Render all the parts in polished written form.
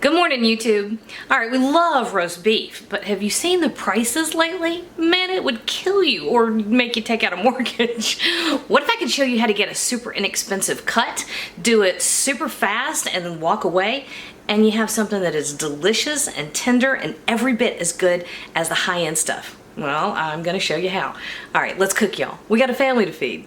Good morning, YouTube. All right, we love roast beef, but have you seen the prices lately? Man, it would kill you or make you take out a mortgage. What if I could show you how to get a super inexpensive cut, do it super fast, and then walk away, and you have something that is delicious and tender and every bit as good as the high-end stuff? Well, I'm gonna show you how. All right, let's cook, y'all. We got a family to feed.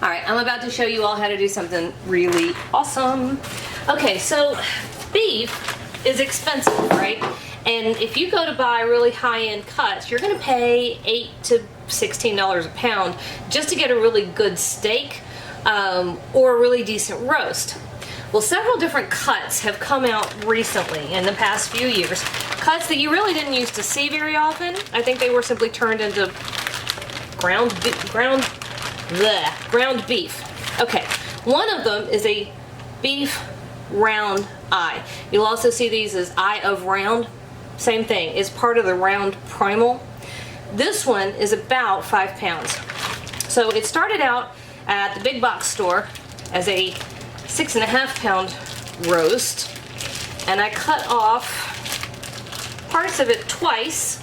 Alright, I'm about to show you all how to do something really awesome. Okay, so beef is expensive, right? And if you go to buy really high-end cuts, you're gonna pay $8 to $16 a pound just to get a really good steak or a really decent roast. Well, several different cuts have come out recently in the past few years. Cuts that you really didn't used to see very often. I think they were simply turned into ground beef. Okay, one of them is a beef round eye. You'll also see these as eye of round. Same thing, it's part of the round primal. This one is about 5 pounds. So it started out at the big box store as a 6.5 pound roast, and I cut off parts of it twice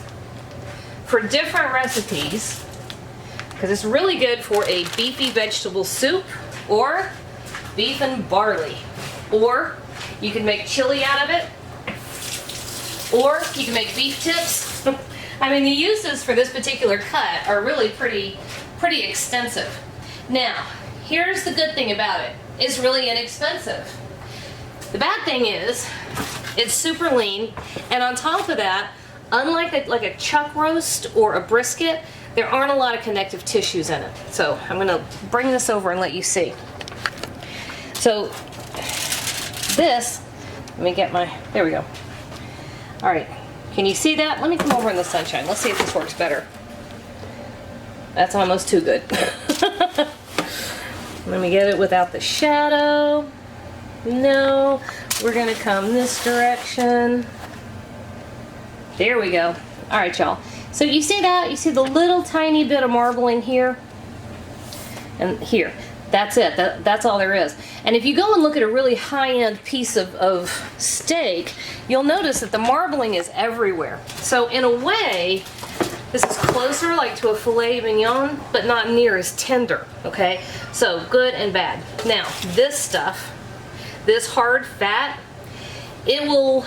for different recipes, because it's really good for a beefy vegetable soup or beef and barley. Or you can make chili out of it, or you can make beef tips. I mean, the uses for this particular cut are really pretty extensive. Now, here's the good thing about it. It's really inexpensive. The bad thing is it's super lean, and on top of that, unlike a chuck roast or a brisket, there aren't a lot of connective tissues in it. So I'm gonna bring this over and let you see. So this, let me get my, there we go. All right, can you see that? Let me come over in the sunshine. Let's see if this works better. That's almost too good. Let me get it without the shadow. No, we're gonna come this direction. There we go. All right, y'all. So you see that? You see the little tiny bit of marbling here? And here. That's it. That's all there is. And if you go and look at a really high-end piece of steak, you'll notice that the marbling is everywhere. So in a way, this is closer like to a filet mignon, but not near as tender, okay? So good and bad. Now, this stuff, this hard fat, it will,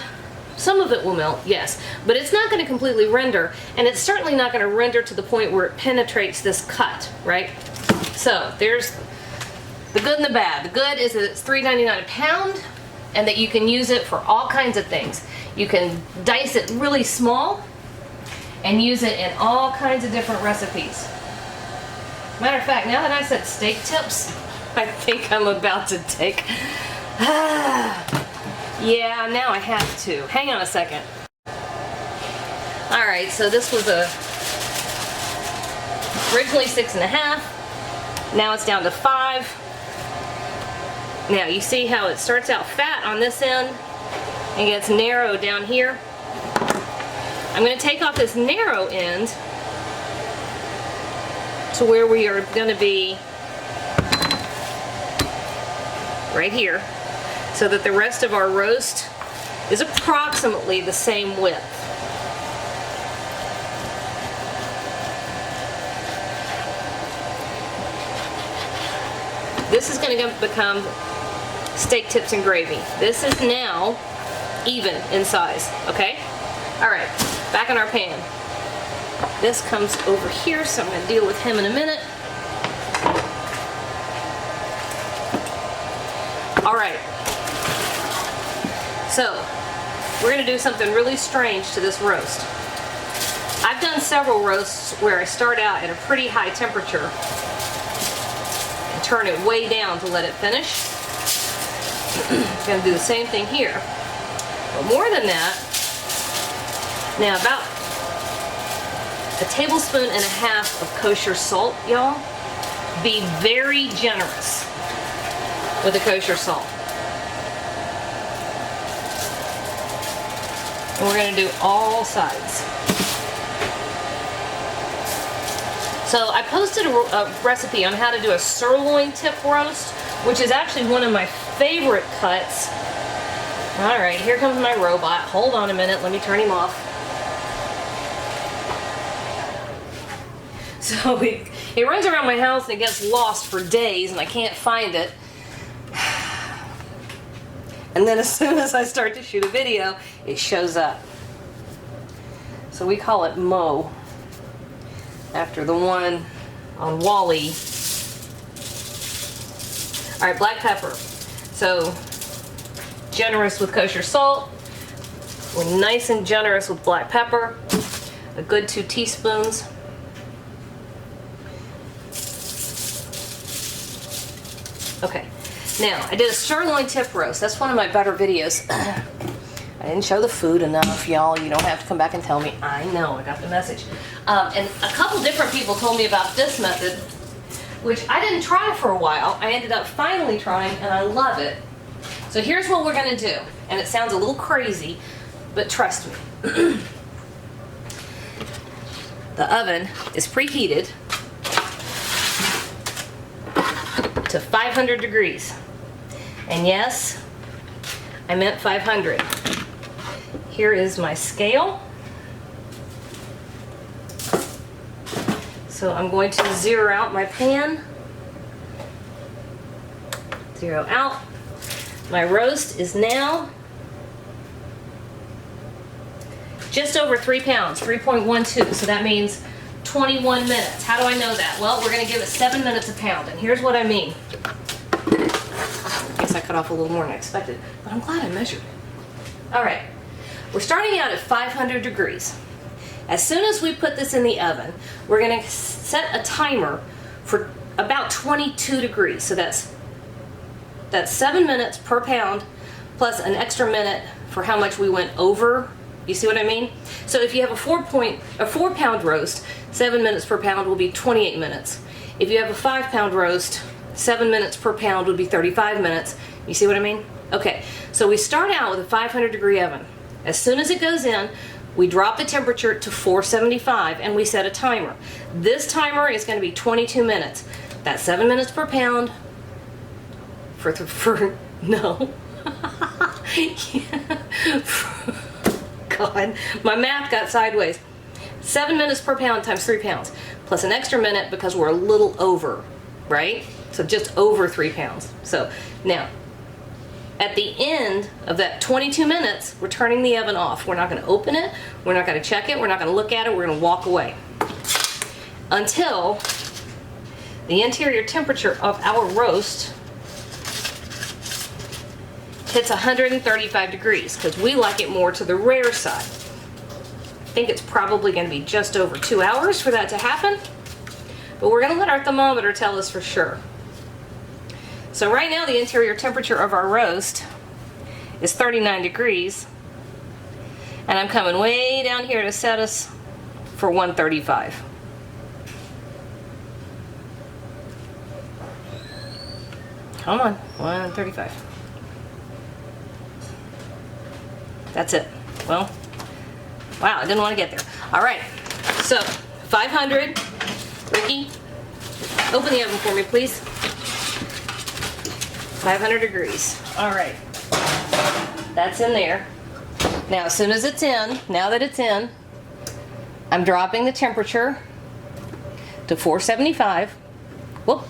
some of it will melt, yes, but it's not going to completely render, and it's certainly not going to render to the point where it penetrates this cut, right? So there's the good and the bad. The good is that it's $3.99 a pound, and that you can use it for all kinds of things. You can dice it really small and use it in all kinds of different recipes. Matter of fact, now that I said steak tips, I think I'm about to take... Yeah, now I have to. Hang on a second. Alright, so this was originally 6.5. Now it's down to 5. Now you see how it starts out fat on this end and gets narrow down here. I'm going to take off this narrow end to where we are going to be right here, so that the rest of our roast is approximately the same width. This is going to become steak tips and gravy. This is now even in size, okay? All right, back in our pan. This comes over here, so I'm going to deal with him in a minute. All right. So, we're going to do something really strange to this roast. I've done several roasts where I start out at a pretty high temperature and turn it way down to let it finish. I'm going to do the same thing here. But more than that, now about 1.5 tablespoons of kosher salt, y'all. Be very generous with the kosher salt. And we're going to do all sides. So I posted a recipe on how to do a sirloin tip roast which is actually one of my favorite cuts. All right, here comes my robot. Hold on a minute, let me turn him off. So he runs around my house and it gets lost for days and I can't find it. And then as soon as I start to shoot a video, it shows up. So we call it Mo, after the one on Wall-E. All right, black pepper. So generous with kosher salt. We're nice and generous with black pepper. A good 2 teaspoons. Okay, now I did a sirloin tip roast. That's one of my better videos. I didn't show the food enough, y'all. You don't have to come back and tell me. I know, I got the message. And a couple different people told me about this method, which I didn't try for a while. I ended up finally trying, and I love it. So here's what we're gonna do. And it sounds a little crazy, but trust me. The oven is preheated to 500 degrees. And yes, I meant 500. Here is my scale. So I'm going to zero out my pan. Zero out. My roast is now just over 3 pounds, 3.12. So that means 21 minutes. How do I know that? Well, we're going to give it 7 minutes a pound. And here's what I mean. I guess I cut off a little more than I expected, but I'm glad I measured. All right. We're starting out at 500 degrees. As soon as we put this in the oven, we're going to set a timer for about 22 degrees. So that's 7 minutes per pound plus an extra minute for how much we went over. You see what I mean? So if you have a 4 pound roast, 7 minutes per pound will be 28 minutes. If you have a 5 pound roast, 7 minutes per pound would be 35 minutes. You see what I mean? Okay, so we start out with a 500 degree oven. As soon as it goes in, we drop the temperature to 475 and we set a timer. This timer is going to be 22 minutes. That's 7 minutes per pound no. God, my math got sideways. 7 minutes per pound times 3 pounds, plus an extra minute because we're a little over, right? So just over 3 pounds. So now, at the end of that 22 minutes, we're turning the oven off. We're not going to open it. We're not going to check it. We're not going to look at it. We're going to walk away until the interior temperature of our roast hits 135 degrees because we like it more to the rare side. I think it's probably going to be just over 2 hours for that to happen, but we're going to let our thermometer tell us for sure. So right now the interior temperature of our roast is 39 degrees, and I'm coming way down here to set us for 135. Come on, 135. That's it. Well, wow, I didn't want to get there. All right, so 500. Ricky, open the oven for me, please. 500 degrees. All right, that's in there. Now, as soon as it's in, now that it's in, I'm dropping the temperature to 475. Whoop.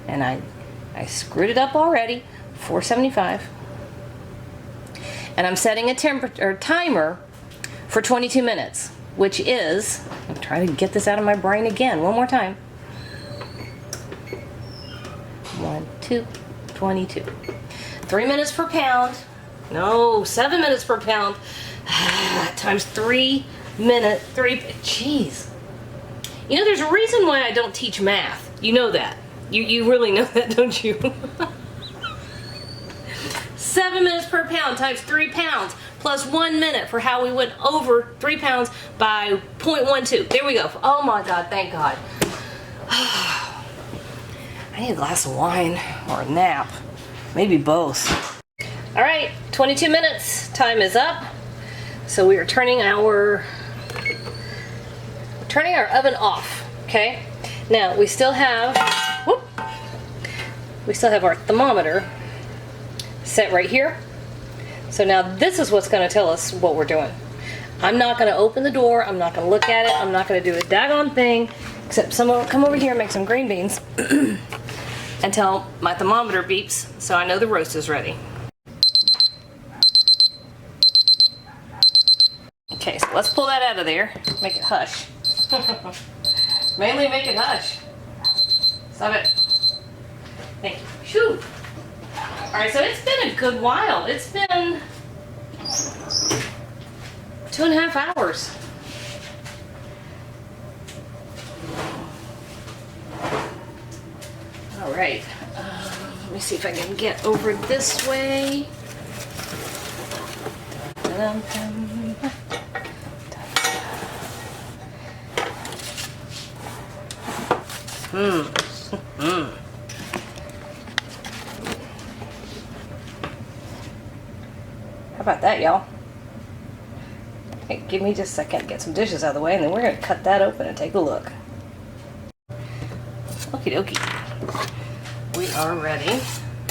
And I screwed it up already, 475. And I'm setting a timer for 22 minutes, which is, I'm trying to get this out of my brain again, one more time. 1, 2, 22. 3 minutes per pound. No, 7 minutes per pound. Times 3 minutes, jeez. You know, there's a reason why I don't teach math. You know that. You really know that, don't you? 7 minutes per pound times 3 pounds plus 1 minute for how we went over 3 pounds by 0.12. There we go. Oh my God, thank God. I need a glass of wine or a nap. Maybe both. All right, 22 minutes. Time is up. So we are turning our oven off, okay? Now, we still have, whoop, we still have our thermometer set right here. So now this is what's going to tell us what we're doing. I'm not going to open the door. I'm not going to look at it. I'm not going to do a daggone thing except someone will come over here and make some green beans until my thermometer beeps so I know the roast is ready. Okay, so let's pull that out of there. Make it hush. Mainly make it hush. Stop it. Thank you. Shoo. Alright, so it's been a good while. It's been 2.5 hours. Alright. Let me see if I can get over this way. How about that, y'all? Hey, give me just a second to get some dishes out of the way, and then we're going to cut that open and take a look. Okie dokie. We are ready.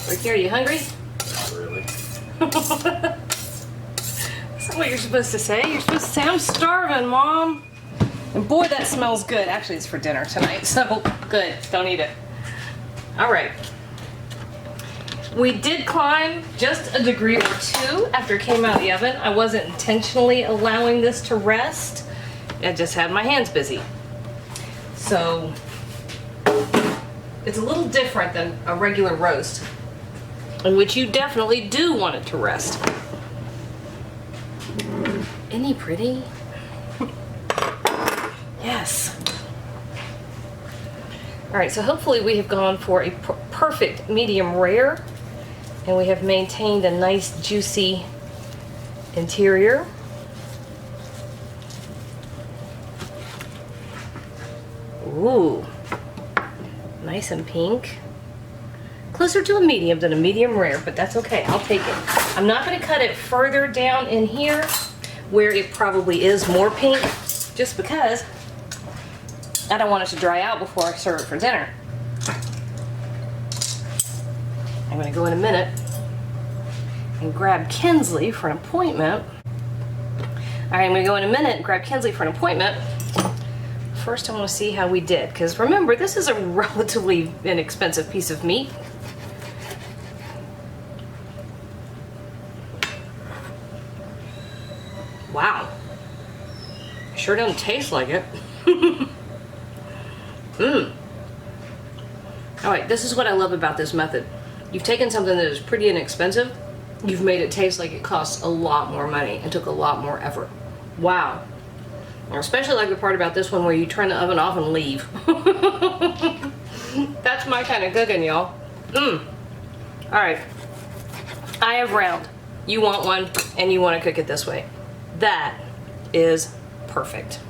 Ricky, are you hungry? Not really. That's not what you're supposed to say. You're supposed to say, I'm starving, Mom. And boy, that smells good. Actually, it's for dinner tonight, so good. Don't eat it. All right. We did climb just a degree or two after it came out of the oven. I wasn't intentionally allowing this to rest. I just had my hands busy. So it's a little different than a regular roast, in which you definitely do want it to rest. Isn't he pretty? Yes. All right, so hopefully we have gone for a perfect medium rare, and we have maintained a nice juicy interior. Ooh, nice and pink. Closer to a medium than a medium rare, but that's okay, I'll take it. I'm not gonna cut it further down in here where it probably is more pink, just because I don't want it to dry out before I serve it for dinner. I'm gonna go in a minute and grab Kinsley for an appointment. All right, I'm gonna go in a minute and grab Kinsley for an appointment. First, I wanna see how we did, because remember, this is a relatively inexpensive piece of meat. Wow. Sure doesn't taste like it. Alright, this is what I love about this method. You've taken something that is pretty inexpensive, you've made it taste like it costs a lot more money and took a lot more effort. Wow. I especially like the part about this one where you turn the oven off and leave. That's my kind of cooking, y'all. Alright. I have round. You want one, and you want to cook it this way. That is perfect.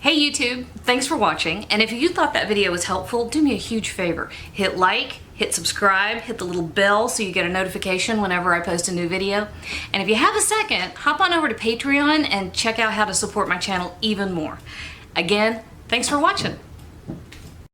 Hey YouTube, thanks for watching, and if you thought that video was helpful, do me a huge favor. Hit like, hit subscribe, hit the little bell so you get a notification whenever I post a new video. And if you have a second, hop on over to Patreon and check out how to support my channel even more. Again, thanks for watching.